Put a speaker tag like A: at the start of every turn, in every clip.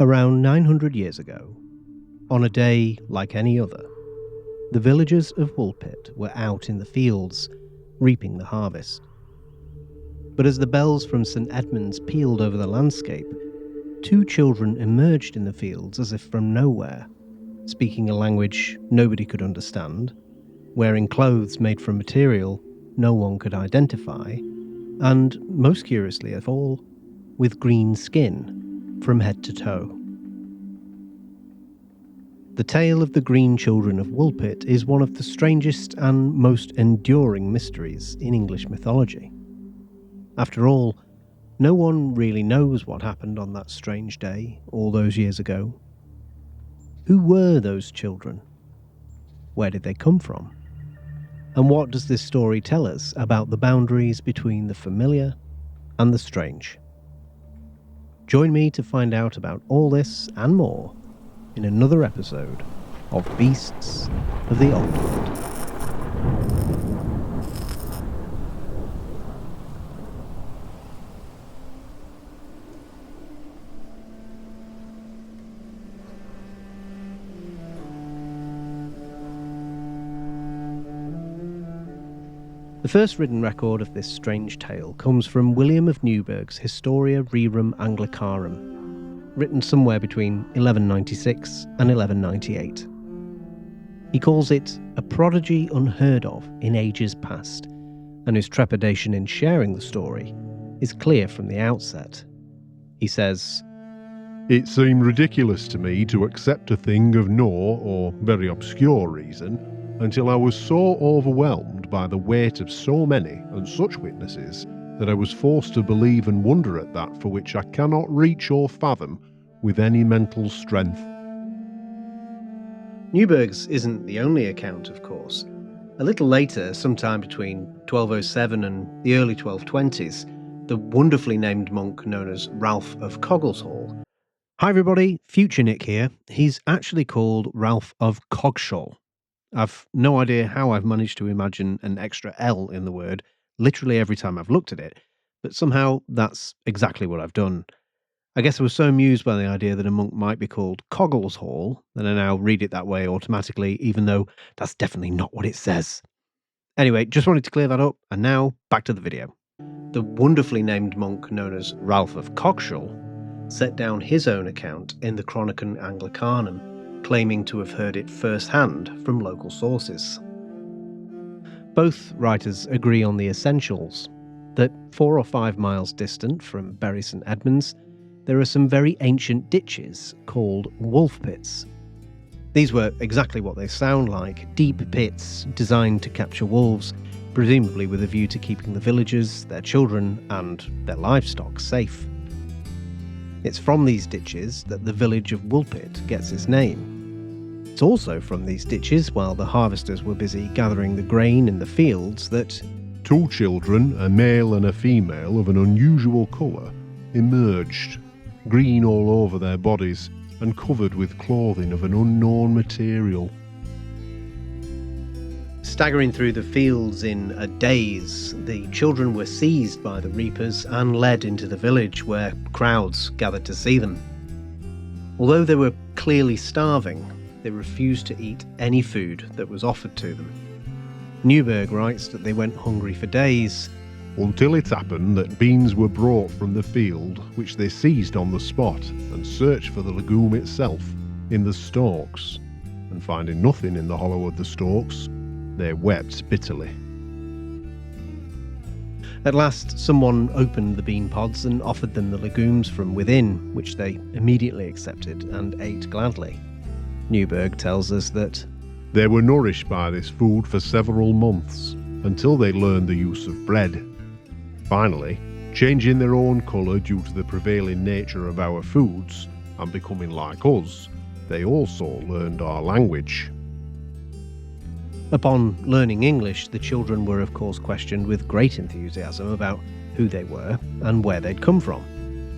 A: Around 900 years ago, on a day like any other, the villagers of Woolpit were out in the fields, reaping the harvest. But as the bells from St. Edmund's pealed over the landscape, two children emerged in the fields as if from nowhere, speaking a language nobody could understand, wearing clothes made from material no one could identify, and, most curiously of all, with green skin from head to toe. The tale of the Green Children of Woolpit is one of the strangest and most enduring mysteries in English mythology. After all, no one really knows what happened on that strange day all those years ago. Who were those children? Where did they come from? And what does this story tell us about the boundaries between the familiar and the strange? Join me to find out about all this and more in another episode of Beasts of the Old World. The first written record of this strange tale comes from William of Newburgh's Historia Rerum Anglicarum, written somewhere between 1196 and 1198. He calls it a prodigy unheard of in ages past, and his trepidation in sharing the story is clear from the outset. He says,
B: "It seemed ridiculous to me to accept a thing of no or very obscure reason until I was so overwhelmed by the weight of so many and such witnesses that I was forced to believe and wonder at that for which I cannot reach or fathom with any mental strength."
A: Newburgh's isn't the only account, of course. A little later, sometime between 1207 and the early 1220s, the wonderfully named monk known as Ralph of Coggeshall. Hi everybody, Future Nick here. He's actually called Ralph of Coggeshall. I've no idea how I've managed to imagine an extra L in the word literally every time I've looked at it, but somehow that's exactly what I've done. I guess I was so amused by the idea that a monk might be called Coggeshall that I now read it that way automatically, even though that's definitely not what it says. Anyway, just wanted to clear that up, and now back to the video. The wonderfully named monk known as Ralph of Coggeshall set down his own account in the Chronicon Anglicanum, claiming to have heard it firsthand from local sources. Both writers agree on the essentials, that 4 or 5 miles distant from Bury St. Edmunds, there are some very ancient ditches called wolf pits. These were exactly what they sound like, deep pits designed to capture wolves, presumably with a view to keeping the villagers, their children, and their livestock safe. It's from these ditches that the village of Woolpit gets its name. It's also from these ditches, while the harvesters were busy gathering the grain in the fields, that
B: 2 children, a male and a female of an unusual colour, emerged, green all over their bodies and covered with clothing of an unknown material.
A: Staggering through the fields in a daze, the children were seized by the reapers and led into the village where crowds gathered to see them. Although they were clearly starving, they refused to eat any food that was offered to them. Newburgh writes that they went hungry for days,
B: until it happened that beans were brought from the field, which they seized on the spot and searched for the legume itself in the stalks, and finding nothing in the hollow of the stalks, they wept bitterly.
A: At last, someone opened the bean pods and offered them the legumes from within, which they immediately accepted and ate gladly. Newburgh tells us that
B: they were nourished by this food for several months, until they learned the use of bread. Finally, changing their own colour due to the prevailing nature of our foods, and becoming like us, they also learned our language.
A: Upon learning English, the children were of course questioned with great enthusiasm about who they were and where they'd come from.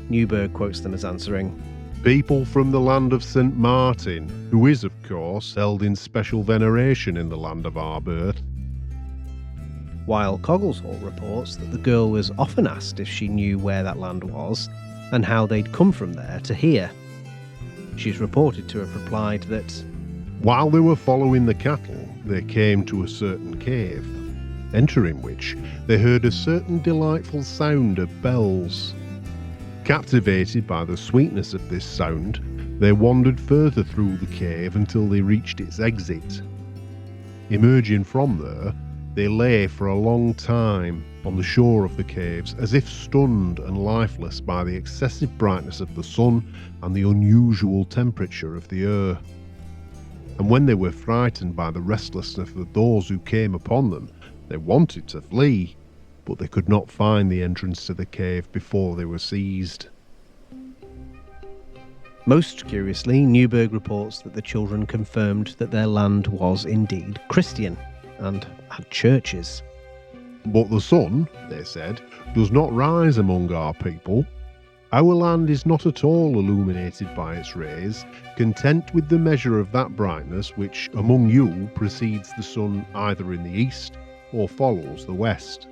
A: Newburgh quotes them as answering,
B: "People from the land of St. Martin, who is of course held in special veneration in the land of our birth."
A: While Coggeshall reports that the girl was often asked if she knew where that land was and how they'd come from there to here. She's reported to have replied that,
B: "While they were following the cattle, they came to a certain cave, entering which they heard a certain delightful sound of bells. Captivated by the sweetness of this sound, they wandered further through the cave until they reached its exit. Emerging from there, they lay for a long time on the shore of the caves, as if stunned and lifeless by the excessive brightness of the sun and the unusual temperature of the air. And when they were frightened by the restlessness of those who came upon them, they wanted to flee, but they could not find the entrance to the cave before they were seized."
A: Most curiously, Newburgh reports that the children confirmed that their land was indeed Christian and had churches.
B: "But the sun," they said, "does not rise among our people. Our land is not at all illuminated by its rays, content with the measure of that brightness which among you precedes the sun either in the east or follows the west.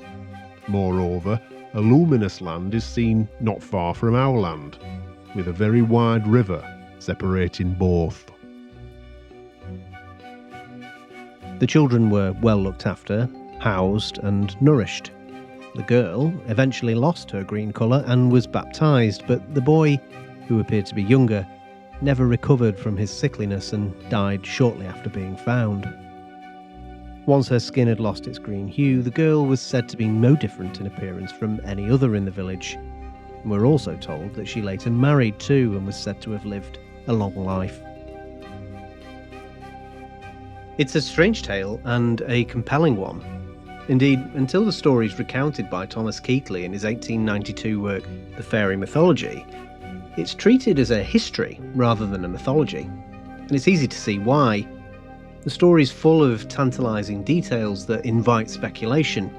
B: Moreover, a luminous land is seen not far from our land, with a very wide river separating both."
A: The children were well looked after, housed and nourished. The girl eventually lost her green colour and was baptised, but the boy, who appeared to be younger, never recovered from his sickliness and died shortly after being found. Once her skin had lost its green hue, the girl was said to be no different in appearance from any other in the village. We're also told that she later married too and was said to have lived a long life. It's a strange tale and a compelling one. Indeed, until the stories recounted by Thomas Keighley in his 1892 work The Fairy Mythology, it's treated as a history rather than a mythology. And it's easy to see why. The story's full of tantalising details that invite speculation.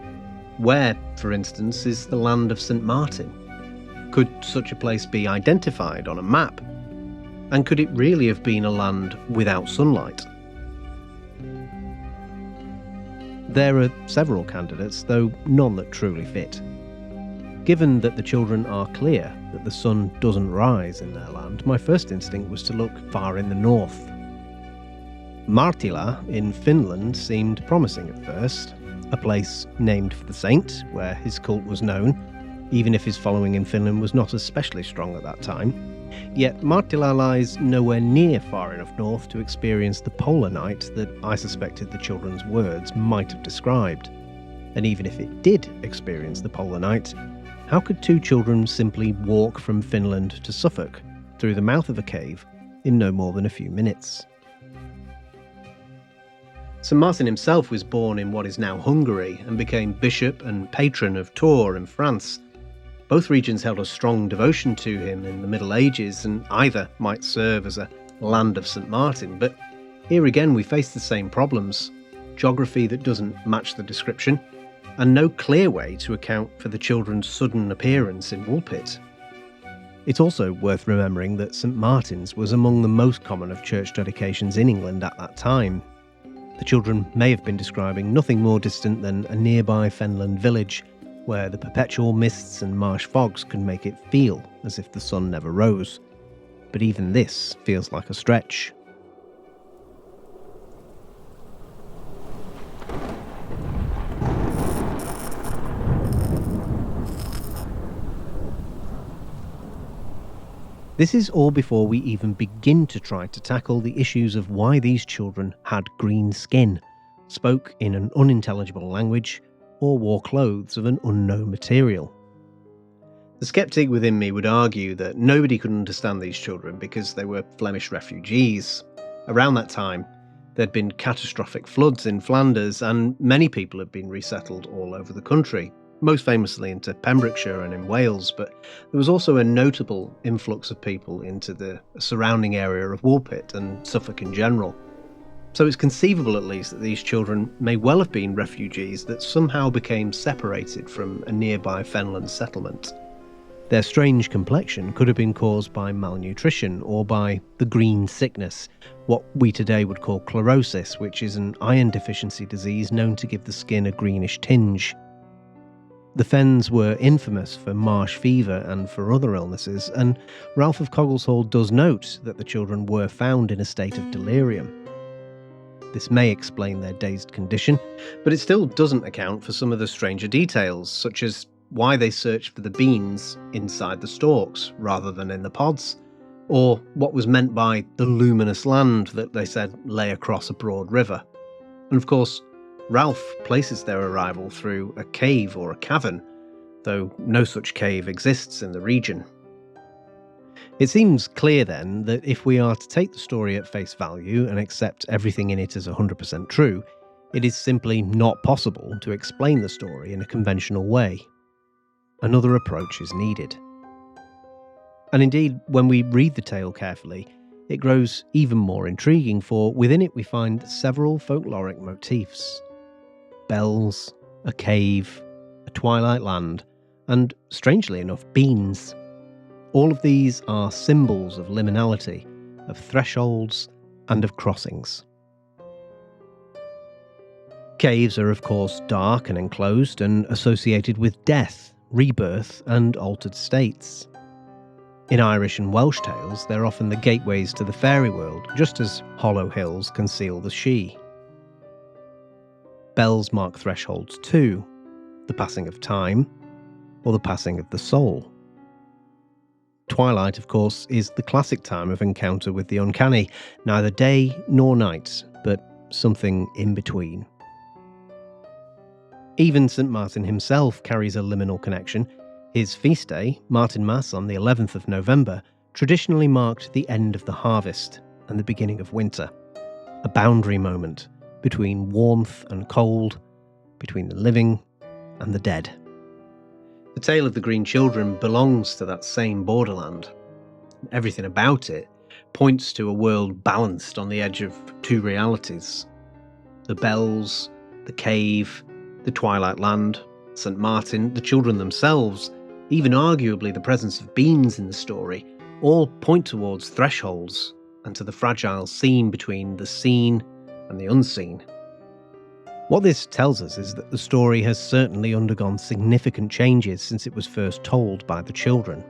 A: Where, for instance, is the land of St. Martin? Could such a place be identified on a map? And could it really have been a land without sunlight? There are several candidates, though none that truly fit. Given that the children are clear that the sun doesn't rise in their land, my first instinct was to look far in the north. Marttila in Finland seemed promising at first, a place named for the saint, where his cult was known, even if his following in Finland was not especially strong at that time. Yet Marttila lies nowhere near far enough north to experience the polar night that I suspected the children's words might have described. And even if it did experience the polar night, how could two children simply walk from Finland to Suffolk through the mouth of a cave in no more than a few minutes? St. Martin himself was born in what is now Hungary and became bishop and patron of Tours in France. Both regions held a strong devotion to him in the Middle Ages, and either might serve as a land of St. Martin, but here again we face the same problems. Geography that doesn't match the description, and no clear way to account for the children's sudden appearance in Woolpit. It's also worth remembering that St. Martin's was among the most common of church dedications in England at that time. The children may have been describing nothing more distant than a nearby fenland village, where the perpetual mists and marsh fogs can make it feel as if the sun never rose. But even this feels like a stretch. This is all before we even begin to try to tackle the issues of why these children had green skin, spoke in an unintelligible language, or wore clothes of an unknown material. The skeptic within me would argue that nobody could understand these children because they were Flemish refugees. Around that time, there'd been catastrophic floods in Flanders, and many people had been resettled all over the country, most famously into Pembrokeshire and in Wales, but there was also a notable influx of people into the surrounding area of Woolpit and Suffolk in general. So it's conceivable at least that these children may well have been refugees that somehow became separated from a nearby fenland settlement. Their strange complexion could have been caused by malnutrition or by the green sickness, what we today would call chlorosis, which is an iron deficiency disease known to give the skin a greenish tinge. The Fens were infamous for marsh fever and for other illnesses, and Ralph of Coggeshall does note that the children were found in a state of delirium. This may explain their dazed condition, but it still doesn't account for some of the stranger details, such as why they searched for the beans inside the stalks rather than in the pods, or what was meant by the luminous land that they said lay across a broad river. And of course, Ralph places their arrival through a cave or a cavern, though no such cave exists in the region. It seems clear then that if we are to take the story at face value and accept everything in it as 100% true, it is simply not possible to explain the story in a conventional way. Another approach is needed. And indeed, when we read the tale carefully, it grows even more intriguing, for within it we find several folkloric motifs. Bells, a cave, a twilight land, and, strangely enough, beans. All of these are symbols of liminality, of thresholds, and of crossings. Caves are, of course, dark and enclosed and associated with death, rebirth, and altered states. In Irish and Welsh tales, they're often the gateways to the fairy world, just as hollow hills conceal the Sidhe. Bells mark thresholds too, the passing of time, or the passing of the soul. Twilight, of course, is the classic time of encounter with the uncanny, neither day nor night, but something in between. Even St. Martin himself carries a liminal connection. His feast day, Martinmas on the 11th of November, traditionally marked the end of the harvest and the beginning of winter, a boundary moment between warmth and cold, between the living and the dead. The tale of the Green Children belongs to that same borderland. Everything about it points to a world balanced on the edge of two realities. The bells, the cave, the twilight land, St. Martin, the children themselves, even arguably the presence of beans in the story, all point towards thresholds and to the fragile seam between the seen and the unseen. What this tells us is that the story has certainly undergone significant changes since it was first told by the children.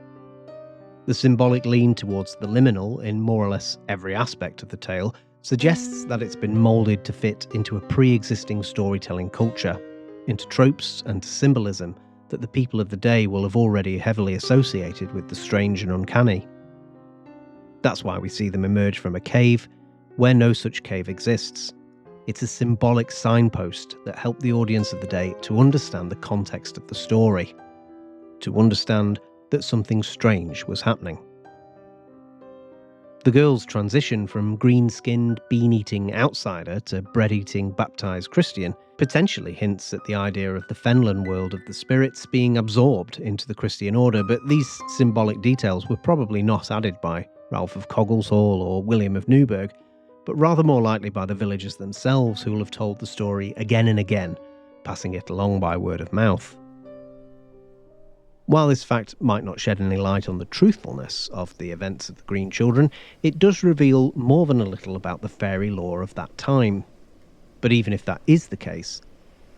A: The symbolic lean towards the liminal in more or less every aspect of the tale suggests that it's been moulded to fit into a pre-existing storytelling culture, into tropes and symbolism that the people of the day will have already heavily associated with the strange and uncanny. That's why we see them emerge from a cave where no such cave exists. It's a symbolic signpost that helped the audience of the day to understand the context of the story, to understand that something strange was happening. The girl's transition from green-skinned, bean-eating outsider to bread-eating, baptised Christian potentially hints at the idea of the Fenland world of the spirits being absorbed into the Christian order, but these symbolic details were probably not added by Ralph of Coggeshall or William of Newburgh, but rather more likely by the villagers themselves, who will have told the story again and again, passing it along by word of mouth. While this fact might not shed any light on the truthfulness of the events of the Green Children, it does reveal more than a little about the fairy lore of that time. But even if that is the case,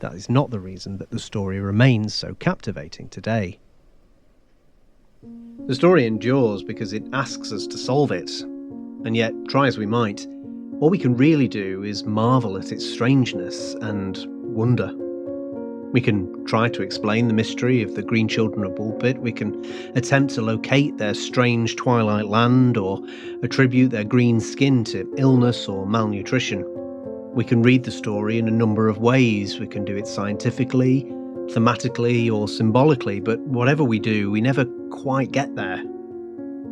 A: that is not the reason that the story remains so captivating today. The story endures because it asks us to solve it, and yet, try as we might, all we can really do is marvel at its strangeness and wonder. We can try to explain the mystery of the Green Children of Woolpit. We can attempt to locate their strange twilight land or attribute their green skin to illness or malnutrition. We can read the story in a number of ways. We can do it scientifically, thematically, or symbolically, but whatever we do, we never quite get there.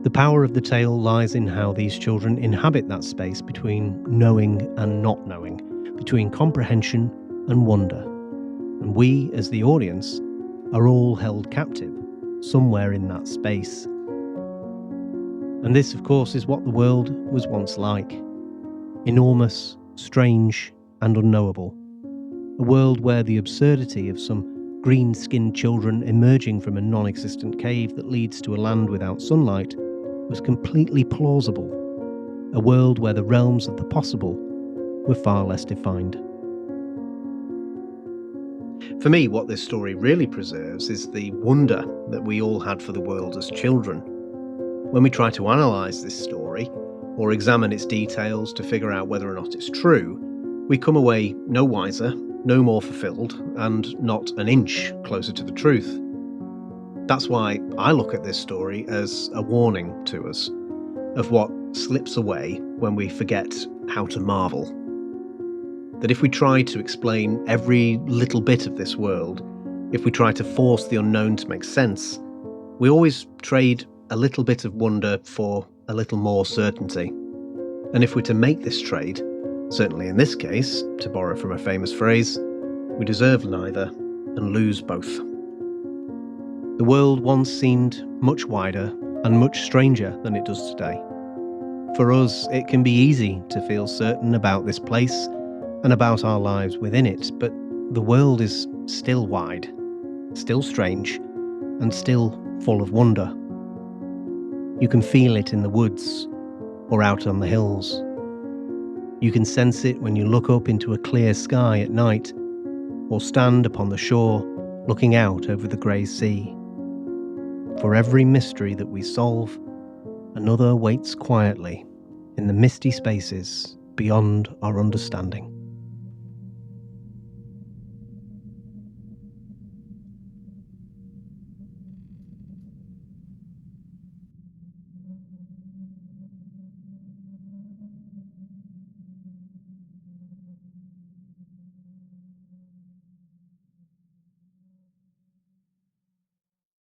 A: The power of the tale lies in how these children inhabit that space between knowing and not knowing, between comprehension and wonder. And we, as the audience, are all held captive somewhere in that space. And this, of course, is what the world was once like. Enormous, strange, and unknowable. A world where the absurdity of some green-skinned children emerging from a non-existent cave that leads to a land without sunlight was completely plausible. A world where the realms of the possible were far less defined. For me, what this story really preserves is the wonder that we all had for the world as children. When we try to analyse this story, or examine its details to figure out whether or not it's true, we come away no wiser, no more fulfilled, and not an inch closer to the truth. That's why I look at this story as a warning to us of what slips away when we forget how to marvel. That if we try to explain every little bit of this world, if we try to force the unknown to make sense, we always trade a little bit of wonder for a little more certainty. And if we're to make this trade, certainly in this case, to borrow from a famous phrase, we deserve neither and lose both. The world once seemed much wider and much stranger than it does today. For us, it can be easy to feel certain about this place and about our lives within it, but the world is still wide, still strange, and still full of wonder. You can feel it in the woods or out on the hills. You can sense it when you look up into a clear sky at night or stand upon the shore looking out over the grey sea. For every mystery that we solve, another waits quietly in the misty spaces beyond our understanding.